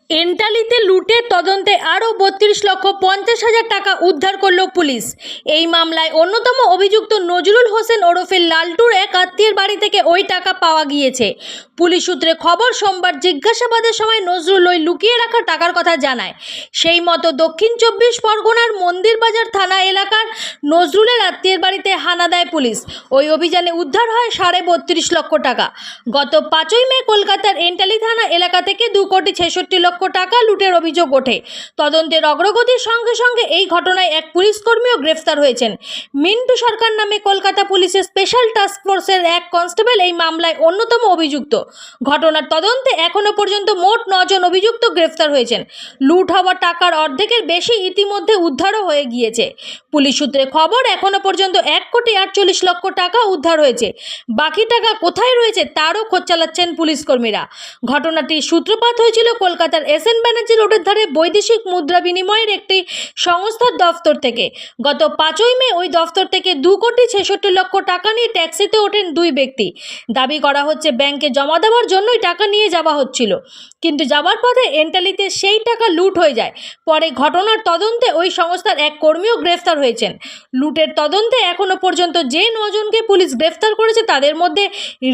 এন্টালিতে লুটের তদন্তে আরও 32,50,000 টাকা উদ্ধার করল পুলিশ। এই মামলায় অন্যতম অভিযুক্ত নজরুল হোসেন ওরফে লালটুর এক আত্মীয়ের বাড়ি থেকে ওই টাকা পাওয়া গিয়েছে। পুলিশ সূত্রে খবর, সোমবার জিজ্ঞাসাবাদের সময় নজরুল ওই লুকিয়ে রাখা টাকার কথা জানায়। সেই মতো দক্ষিণ 24 পরগনার মন্দিরবাজার থানা এলাকার নজরুলের আত্মীয়ের বাড়িতে হানা দেয় পুলিশ। ওই অভিযানে উদ্ধার হয় 32.5 লক্ষ টাকা। গত 5ই মে কলকাতার এন্টালি থানা এলাকা থেকে 2,66 লক্ষ টাকা লুটের অভিযোগ ওঠে। তদন্তের অগ্রগতির সঙ্গে সঙ্গে এই ঘটনায় এক পুলিশকর্মীও গ্রেফতার হয়েছেন। মিন্টু সরকার নামে কলকাতা পুলিশের স্পেশাল টাস্ক ফোর্সের এক কনস্টেবল এই মামলায় অন্যতম অভিযুক্ত। ঘটনার তদন্তে এখনো পর্যন্ত মোট 9 জন অভিযুক্ত গ্রেফতার হয়েছেন। লুট হওয়া টাকার অর্ধেকের বেশি ইতিমধ্যে উদ্ধারও হয়ে গিয়েছে। পুলিশ সূত্রে খবর, এখনো পর্যন্ত 1,48 লক্ষ টাকা উদ্ধার হয়েছে। বাকি টাকা কোথায় রয়েছে তারও খোঁজ চালাচ্ছেন পুলিশ কর্মীরা। ঘটনাটির সূত্রপাত হয়েছিল কলকাতার SN ব্যানার্জি রোডের ধারে বৈদেশিক মুদ্রা বিনিময়ের একটি সংস্থার দফতর থেকে। গত 5ই মে ওই দফতর থেকে 2,66 লক্ষ টাকা নিয়ে ট্যাক্সিতে ওঠেন দুই ব্যক্তি। দাবি করা হচ্ছে ব্যাংকে জমা দেওয়ার জন্যই টাকা নিয়ে যাওয়া হচ্ছিল, কিন্তু যাওয়ার পথে এন্টালিতে সেই টাকা লুট হয়ে যায়। পরে ঘটনার তদন্তে ওই সংস্থার এক কর্মীও গ্রেফতার হয়েছেন। লুটের তদন্তে এখনো পর্যন্ত যে 9 জনকে পুলিশ গ্রেফতার করেছে তাদের মধ্যে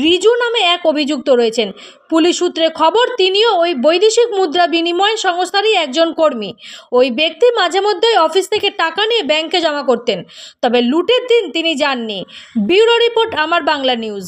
রিজু নামে এক অভিযুক্ত রয়েছেন। পুলিশ সূত্রে খবর, তিনিও ওই বৈদেশিক মুদ্রা বিনিময় সংস্থারই একজন কর্মী। ওই ব্যক্তি মাঝে মধ্যেই অফিস থেকে টাকা নিয়ে ব্যাংকে জমা করতেন, তবে লুটের দিন তিনি যাননি। ব্যুরো রিপোর্ট, আমার বাংলা নিউজ।